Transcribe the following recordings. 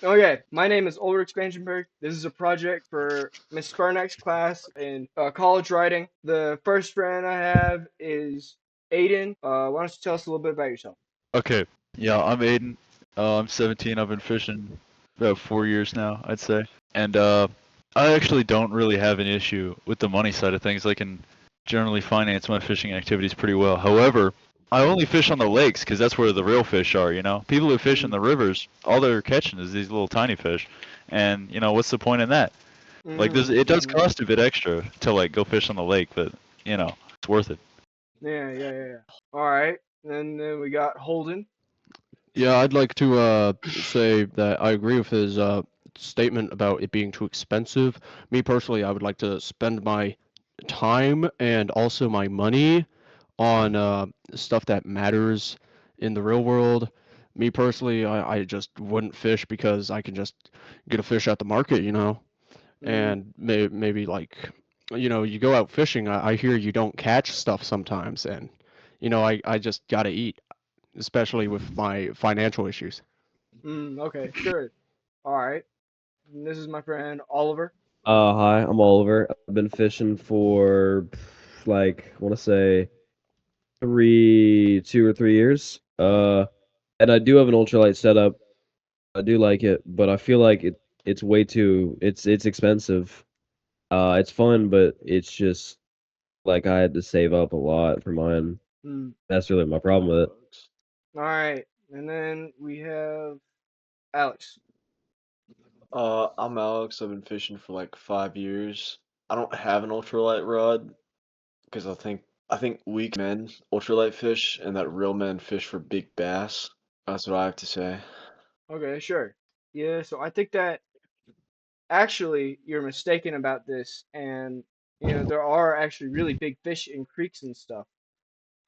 Okay, my name is Ulrich Spangenberg. This is a project for Miss Sparnack's class in college writing. The first friend I have is Aiden. Why don't you tell us a little bit about yourself? Okay, yeah, I'm Aiden. I'm 17. I've been fishing about 4 years now, I'd say. And I actually don't really have an issue with the money side of things. I can generally finance my fishing activities pretty well. However, I only fish on the lakes because that's where the real fish are, you know? People who fish in Mm, the rivers, all they're catching is these little tiny fish. And, what's the point in that? Like, it does mm-hmm. cost a bit extra to, like, go fish on the lake, but, it's worth it. Yeah. All right, and then we got Holden. Yeah, I'd like to say that I agree with his statement about it being too expensive. Me personally, I would like to spend my time and also my money on stuff that matters in the real world. Me personally, I just wouldn't fish because I can just get a fish at the market, Mm, and maybe like, you go out fishing. I hear you don't catch stuff sometimes, and I just gotta eat, especially with my financial issues. okay, sure. All right, and this is my friend Oliver. Hi, I'm Oliver. I've been fishing for like I want to say 2 or 3 years. And I do have an ultralight setup. I do like it, but I feel like it's way too it's expensive. It's fun, but it's just like I had to save up a lot for mine. Mm, That's really my problem with it. all right, and then we have Alex. I'm Alex. I've been fishing for like 5 years. I don't have an ultralight rod because I think weak men ultralight fish and that real men fish for big bass. That's what I have to say. Okay, sure. Yeah, so I think that actually you're mistaken about this, and there are actually really big fish in creeks and stuff.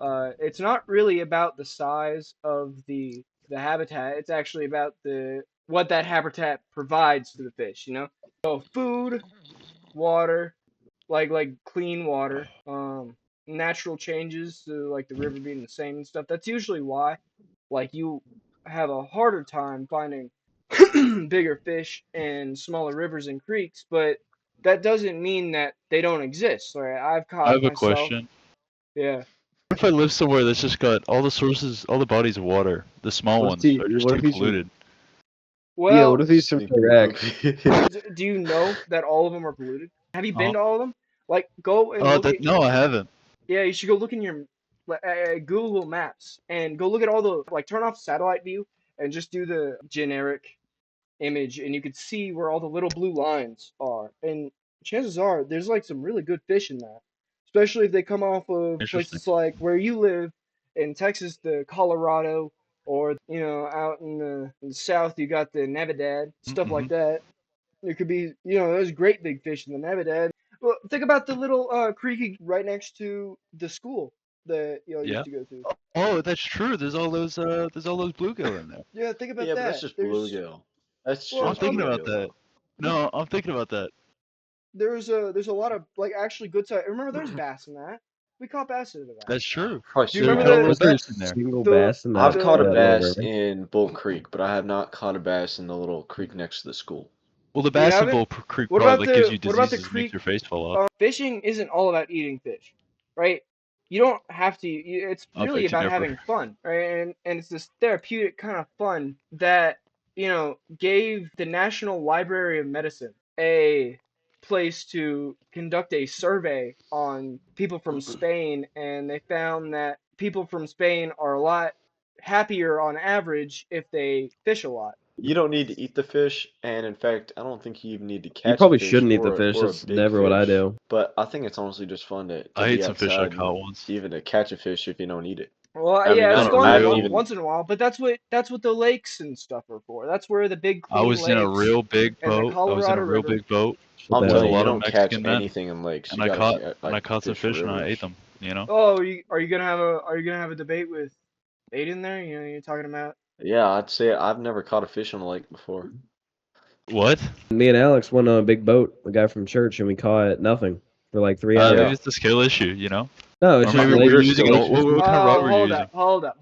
It's not really about the size of the habitat. It's actually about the what that habitat provides to the fish. So food, water, like clean water, natural changes to like the river being the same and stuff. That's usually why like you have a harder time finding bigger fish in smaller rivers and creeks, but that doesn't mean that they don't exist. Right? I've I caught have a myself. question. Yeah. What if I live somewhere that's just got all the sources, all the bodies of water, the small What if ones, he are just what too if he's from polluted? yeah, what Well, if he's from Think Iraq? do you know that all of them are polluted? Have you been Uh-huh. to all of them? Like, go and look at. No, I haven't. Yeah, you should go look in your Google Maps and go look at all the like turn off satellite view and just do the generic image, and you could see where all the little blue lines are. And chances are there's like some really good fish in that, especially if they come off of Interesting. places like where you live in Texas, the Colorado, or out in the south you got the Navidad, stuff Mm-hmm. like that. There could be, there's great big fish in the Navidad. Well, think about the little creek right next to the school that y'all used Yeah. to go to. Oh, that's true. There's all those bluegill in there. Yeah, think about Yeah, but that's that. just There's bluegill. That's well, I'm just thinking about bluegill that. though. No, I'm thinking about that. there's a lot of like actually good size. Remember, there's bass in that. We caught bass out of that. That's true. Probably Do you We remember caught a small. little Was there a bass in there. single the bass in I've caught a that the little bass river? in Bolt Creek, but I have not caught a bass in the little creek next to the school. Well, the you bass in haven't? Creek What probably about like gives the you what about the diseases and makes creek? your face fall off. Fishing isn't all about eating fish, right? You don't have to. It's I really bet you about never. having fun, right? And it's this therapeutic kind of fun that gave the National Library of Medicine a place to conduct a survey on people from Spain, and they found that people from Spain are a lot happier on average if they fish a lot. You don't need to eat the fish, and in fact, I don't think you even need to You catch a probably fish shouldn't eat the or fish. or a That's big never what I fish. do. But I think it's honestly just fun to I ate be some fish I outside and caught once. even to catch a fish if you don't eat it. Well, I mean, yeah, I it's Not a don't. fun I haven't real. even. once in a while, but that's what the lakes and stuff are for. That's where the big I clean was in a lakes real big and the boat. I was in Colorado a real River. big boat Shut I'm with that a telling you, up. you lot of don't catch Mexican men, anything in lakes. and You gotta I like caught some fish for fish and I ate rivers. them. You know. Oh, are you gonna have a debate with Aiden there? You're talking about. Yeah, I'd say I've never caught a fish on a lake before. What? Me and Alex went on a big boat, a guy from church, and we caught nothing for like 3 Maybe Yeah, hours. it's a skill issue. You know. No, Or it's just maybe we we're were using still- what kind of rod Oh, were you using? hold up.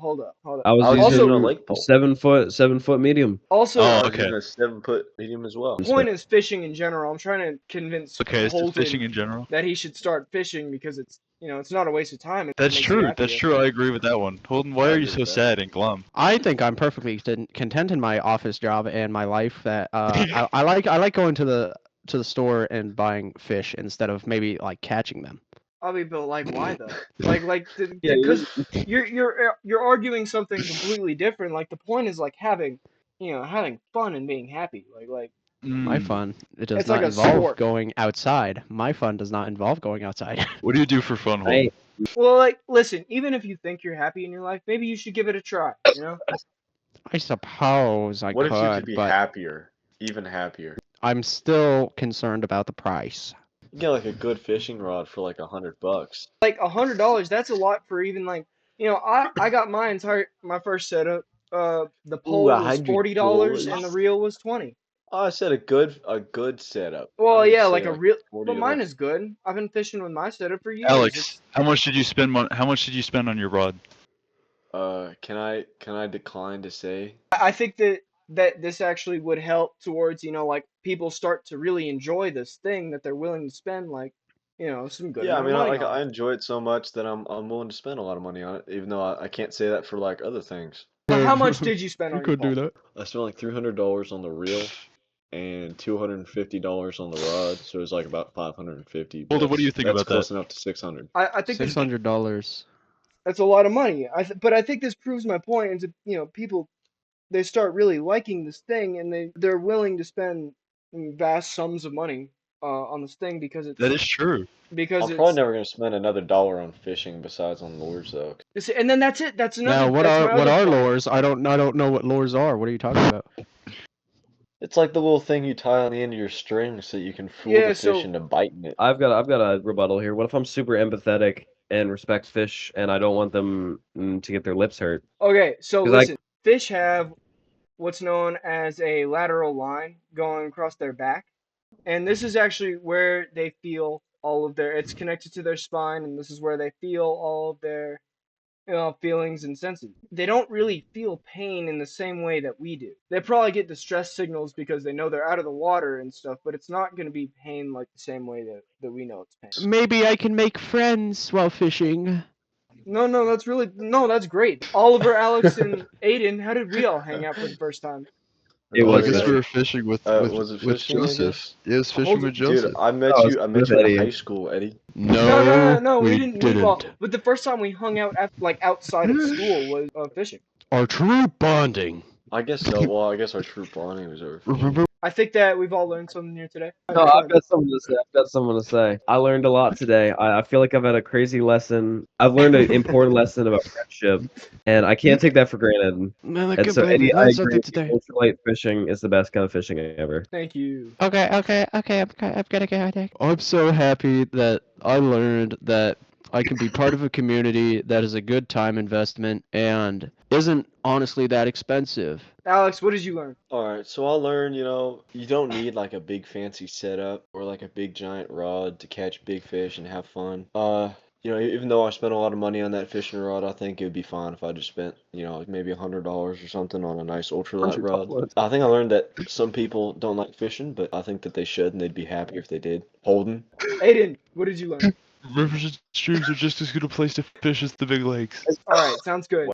I was was Also, using a using lake pole. 7 foot medium. also, Oh, I was okay. using a 7-foot medium as well. point is fishing in general. I'm trying to convince Okay, it's just fishing Holden in general. that he should start fishing because it's it's not a waste of time. It That's makes you true. happier. That's true. I agree with that one. Holden, why I are you agree so with that. sad and glum? I think I'm perfectly content in my office job and my life. That I like going to the store and buying fish instead of maybe like catching them. I'll be but like why though? Yeah, Because you're arguing something completely different. Like the point is like having fun and being happy. My Mm. fun, it does It's like not a involve sport. going outside. My fun does not involve going outside. What do you do for fun, Holden? Well, like listen, even if you think you're happy in your life, maybe you should give it a try. I suppose I What if you could could, be but happier? Even happier. I'm still concerned about the price. You get like a good fishing rod for like $100. Like $100, that's a lot for even like I got my first setup. The Ooh, pole was $40 and the $100? reel was 20. Oh, I said a good setup. I Well, didn't yeah, like say a like real, but mine $40. is good. I've been fishing with my setup for years. Alex, how much did you spend? How much did you spend on your rod? Can I decline to say? I think that this actually would help towards like people start to really enjoy this thing that they're willing to spend like some good Yeah, I amount of mean, money like on. I enjoy it so much that I'm willing to spend a lot of money on it, even though I can't say that for like other things. So how much did you spend You on your could do pole? that. I spent like $300 on the reel and $250 on the rod, so it was like about 550. But Holden, what do you think that's about that? close enough to 600. I think this $600. that's a lot of money. But I think this proves my point. Is people they start really liking this thing and they're willing to spend vast sums of money on this thing because That is true. I'm probably never gonna spend another dollar on fishing besides on lures though. and then that's it. That's Now, another. That's my what other are point. lures? I don't know what lures are. What are you talking about? It's like the little thing you tie on the end of your string so you can fool Yeah. the fish So into biting it. I've got a rebuttal here. What if I'm super empathetic and respect fish, and I don't want them to get their lips hurt? okay. So 'Cause I listen, fish have what's known as a lateral line going across their back, and this is actually where they feel all of their. It's connected to their spine, and this is where they feel all of their feelings and senses. They don't really feel pain in the same way that we do. They probably get distress signals because they know they're out of the water and stuff, but it's not going to be pain like the same way that we know it's pain. Maybe I can make friends while fishing. No, that's great. Oliver, Alex, and Aiden, how did we all hang out for the first time? It Well, I was guess we Eddie. were fishing with Was it fishing, I Joseph. guess? Yeah, it was fishing Hold with it, Dude, Joseph. I met Oh, you. I met with you in Eddie. high school, Eddie. No, we we didn't meet. Well, didn't. but the first time we hung out outside of school was fishing. Our true bonding. I guess so. Well, I guess our true bonding was over fishing. Remember? I think that we've all learned something here today. No, I've got something to say. I learned a lot today. I feel like I've had a crazy lesson. I've learned an important lesson about friendship, and I can't take that for granted. Man, I And can't so, believe Eddie, we I learned agree something with you. today. Ultralight fishing is the best kind of fishing ever. Thank you. Okay. I'm gonna go. I'm so happy that I learned that I can be part of a community that is a good time investment and isn't honestly that expensive. Alex, what did you learn? Alright, so I learned, you don't need like a big fancy setup or like a big giant rod to catch big fish and have fun. Even though I spent a lot of money on that fishing rod, I think it would be fine if I just spent, like maybe $100 or something on a nice ultralight rod. $100. I think I learned that some people don't like fishing, but I think that they should and they'd be happy if they did. Holden? Aiden, what did you learn? Rivers and streams are just as good a place to fish as the big lakes. All right, sounds good.